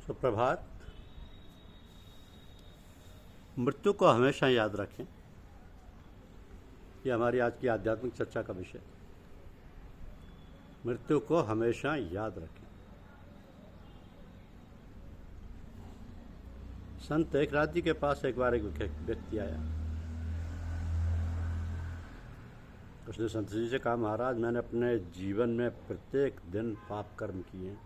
सुप्रभात। मृत्यु को हमेशा याद रखें। ये हमारी आज की आध्यात्मिक चर्चा का विषय। मृत्यु को हमेशा याद रखें। संत एकनाथ जी के पास एक बार एक व्यक्ति आया। उसने संत जी से कहा, महाराज, मैंने अपने जीवन में प्रत्येक दिन पाप कर्म किए हैं।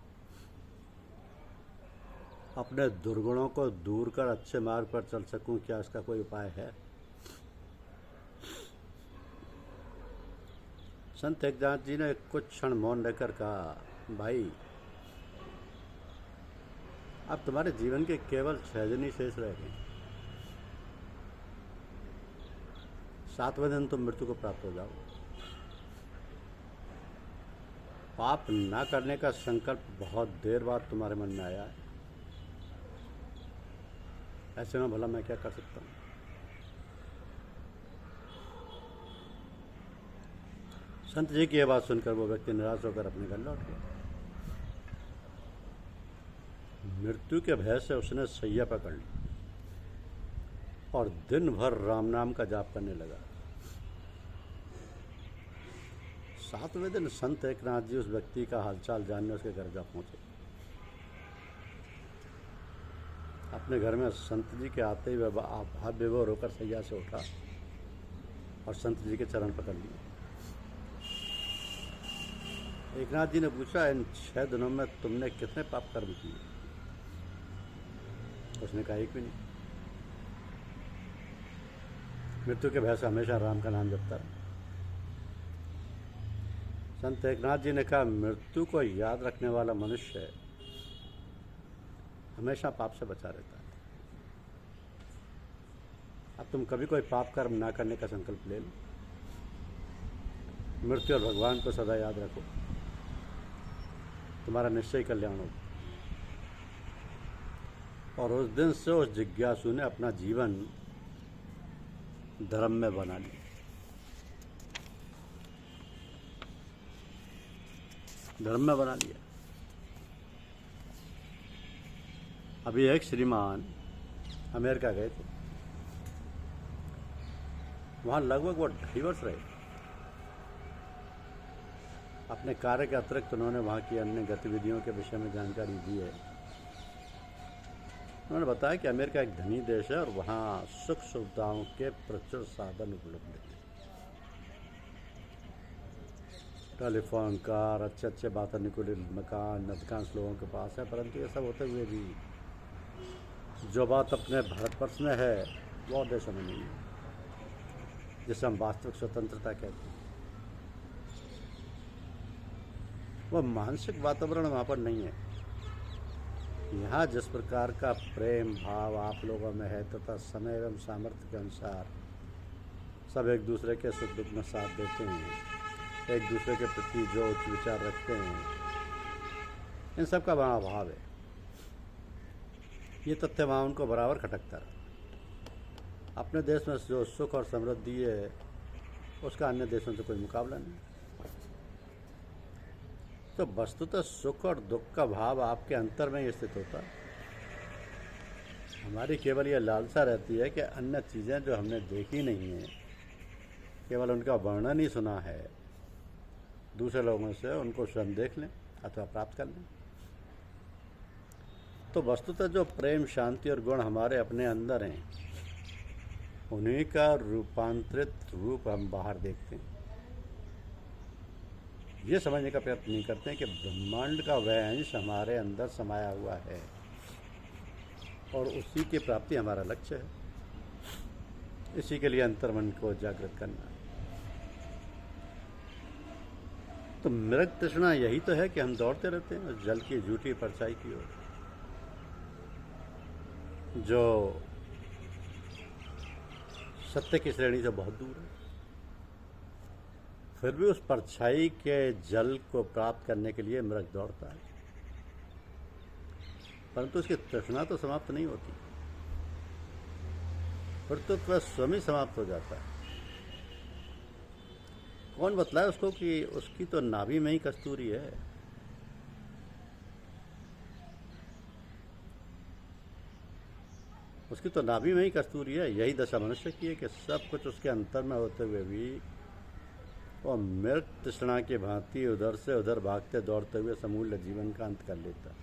अपने दुर्गुणों को दूर कर अच्छे मार्ग पर चल सकूं, क्या इसका कोई उपाय है? संत एकनाथ जी ने कुछ क्षण मौन रहकर कहा, भाई, अब तुम्हारे जीवन के केवल 6 दिन ही शेष रह गए। 7वें दिन तुम मृत्यु को प्राप्त हो जाओ। पाप ना करने का संकल्प बहुत देर बाद तुम्हारे मन में आया है। ऐसे में भला मैं क्या कर सकता हूँ? संत जी की यह बात सुनकर वो व्यक्ति निराश होकर अपने घर लौट गया। मृत्यु के भय से उसने सैया पकड़ ली और दिन भर राम नाम का जाप करने लगा। 7वें दिन संत एकनाथ जी उस व्यक्ति का हालचाल जानने उसके घर जा पहुंचे। अपने घर में संत जी के आते ही भाव विभोर होकर सैया से उठा और संत जी के चरण पकड़ लिए। एकनाथ जी ने पूछा, इन 6 दिनों में तुमने कितने पाप कर्म किए? उसने कहा, एक भी नहीं। मृत्यु के भय से हमेशा राम का नाम जपता रहा। संत एकनाथ जी ने कहा, मृत्यु को याद रखने वाला मनुष्य हमेशा पाप से बचा रहता है। अब तुम कभी कोई पाप कर्म ना करने का संकल्प ले लो। मृत्यु और भगवान को सदा याद रखो, तुम्हारा निश्चय कल्याण होगा। और उस दिन से उस जिज्ञासु ने अपना जीवन धर्म में बना लिया। धर्म में बना लिया। अभी एक श्रीमान अमेरिका गए थे। वहाँ लगभग वो 2.5 वर्ष रहे। अपने कार्य के अतिरिक्त उन्होंने वहाँ की अन्य गतिविधियों के विषय में जानकारी दी है। उन्होंने बताया कि अमेरिका एक धनी देश है और वहाँ सुख सुविधाओं के प्रचुर साधन उपलब्ध हैं। टेलीफोन, कार, अच्छे वातानुकूलित मकान अधिकांश लोगों के पास है। परंतु ये सब होते हुए भी जो बात अपने भारतवर्ष में है वो और देशों में नहीं है, जिसे हम वास्तविक स्वतंत्रता कहते हैं। वह मानसिक वातावरण वहाँ पर नहीं है। यहाँ जिस प्रकार का प्रेम भाव आप लोगों में है तथा समय एवं सामर्थ्य के अनुसार सब एक दूसरे के सुख दुख में साथ देते हैं, एक दूसरे के प्रति जो उच्च विचार रखते हैं, इन सब का वहाँ अभाव है। ये तथ्य वहाँ उनको बराबर खटकता रहा। अपने देश में जो सुख और समृद्धि है उसका अन्य देशों से कोई मुकाबला नहीं। तो वस्तुतः सुख और दुख का भाव आपके अंतर में ही स्थित होता है। हमारी केवल ये लालसा रहती है कि अन्य चीज़ें जो हमने देखी नहीं है, केवल उनका वर्णन ही सुना है, दूसरे लोगों से उनको स्वयं देख लें अथवा प्राप्त कर लें। तो वस्तुतः जो प्रेम, शांति और गुण हमारे अपने अंदर हैं, उन्हीं का रूपांतरित रूप हम बाहर देखते हैं। ये समझने का प्रयत्न नहीं करते हैं कि ब्रह्मांड का वह अंश हमारे अंदर समाया हुआ है और उसी की प्राप्ति हमारा लक्ष्य है। इसी के लिए अंतर्मन को जागृत करना है। तो मृग तृष्णा यही तो है कि हम दौड़ते रहते हैं उस जल की झूठी परछाई की ओर, जो सत्य की श्रेणी से बहुत दूर है। फिर भी उस परछाई के जल को प्राप्त करने के लिए मृग दौड़ता है, परंतु उसकी तृष्णा तो समाप्त नहीं होती। फिर तो वह स्वयं ही समाप्त हो जाता है। कौन बतलाए उसको कि उसकी तो नाभि में ही कस्तूरी है। उसकी तो नाभि में ही कस्तूरी है। यही दशा मनुष्य की है कि सब कुछ उसके अंतर में होते हुए भी वो मृत तृष्णा की भांति उधर से उधर भागते दौड़ते हुए समूल जीवन का अंत कर लेता है।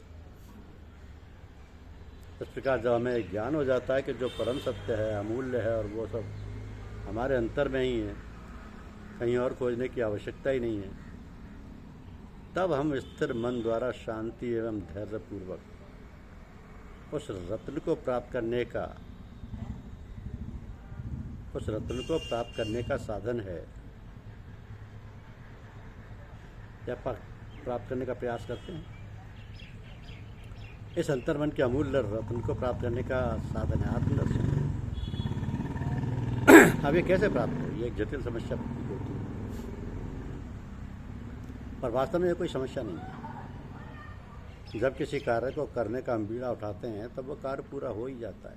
इस प्रकार जब हमें ज्ञान हो जाता है कि जो परम सत्य है, अमूल्य है और वो सब हमारे अंतर में ही है, कहीं और खोजने की आवश्यकता ही नहीं है, तब हम स्थिर मन द्वारा शांति एवं धैर्यपूर्वक उस रत्न को प्राप्त करने का साधन है या प्राप्त करने का प्रयास करते हैं। इस अंतर्मन के अमूल्य रत्न को प्राप्त करने का साधन है आत्मदर्शन। अब ये कैसे प्राप्त हो, ये एक जटिल समस्या प्रतीत होती है, पर वास्तव में ये कोई समस्या नहीं है। जब किसी कार्य को करने का हम बीड़ा उठाते हैं तब वो कार्य पूरा हो ही जाता है।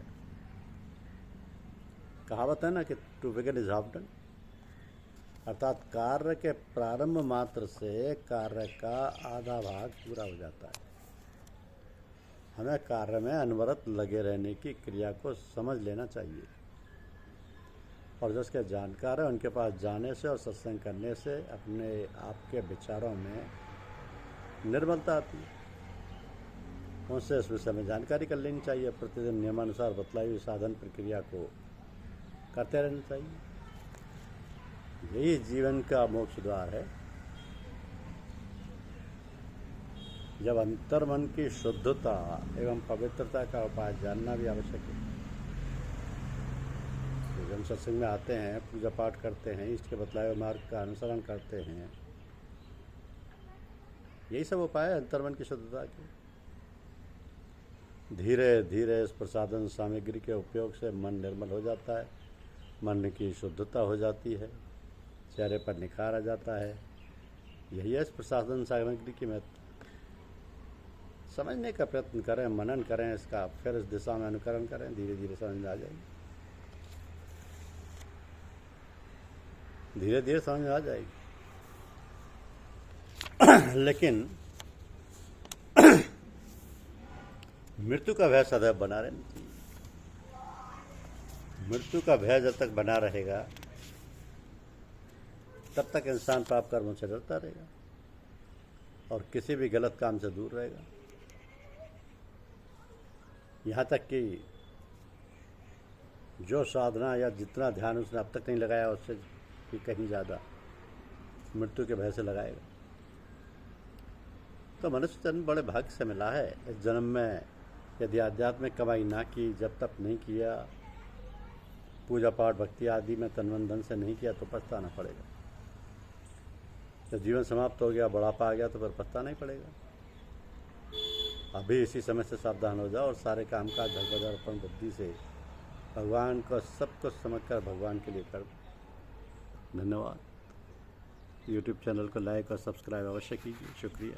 कहावत है ना कि to begin is half done, अर्थात कार्य के प्रारंभ मात्र से कार्य का आधा भाग पूरा हो जाता है। हमें कार्य में अनवरत लगे रहने की क्रिया को समझ लेना चाहिए और जिसके जानकार है उनके पास जाने से और सत्संग करने से अपने आप के विचारों में निर्मलता आती है। उनसे इस विषय में जानकारी कर लेनी चाहिए। प्रतिदिन नियमानुसार बतलाई हुई साधन प्रक्रिया को करते रहना चाहिए। यही जीवन का मोक्ष द्वार है। जब अंतर्मन की शुद्धता एवं पवित्रता का उपाय जानना भी आवश्यक है। जब हम सत्संग में आते हैं, पूजा पाठ करते हैं, इष्ट के बतलाए हुए मार्ग का अनुसरण करते हैं, यही सब उपाय है अंतर्मन की शुद्धता के। धीरे धीरे इस प्रसाधन सामग्री के उपयोग से मन निर्मल हो जाता है, मन की शुद्धता हो जाती है, चेहरे पर निखार आ जाता है। यही है इस प्रसाधन सामग्री की महत्व। समझने का प्रयत्न करें, मनन करें इसका, फिर इस दिशा में अनुकरण करें, धीरे धीरे समझ में आ जाएगी। धीरे धीरे समझ में आ जाएगी। लेकिन मृत्यु का भय सदैव बना रहना चाहिए। मृत्यु का भय जब तक बना रहेगा तब तक इंसान पाप कर्मों से डरता रहेगा और किसी भी गलत काम से दूर रहेगा। यहाँ तक कि जो साधना या जितना ध्यान उसने अब तक नहीं लगाया उससे भी कहीं ज़्यादा मृत्यु के भय से लगाएगा। तो मनुष्य जन्म बड़े भाग्य से मिला है। इस जन्म में यदि आध्यात्मिक कमाई ना की, जब तक नहीं किया, पूजा पाठ भक्ति आदि में तन मन धन से नहीं किया तो पछताना पड़ेगा। जब जीवन समाप्त हो गया, बुढ़ापा आ गया तो फिर पछताना ही पड़ेगा। अभी इसी समय से सावधान हो जाओ और सारे काम काज धर्म अर्पण बुद्धि से भगवान को सब कुछ समझकर भगवान के लिए कर। धन्यवाद। YouTube चैनल को लाइक और सब्सक्राइब अवश्य कीजिए। शुक्रिया।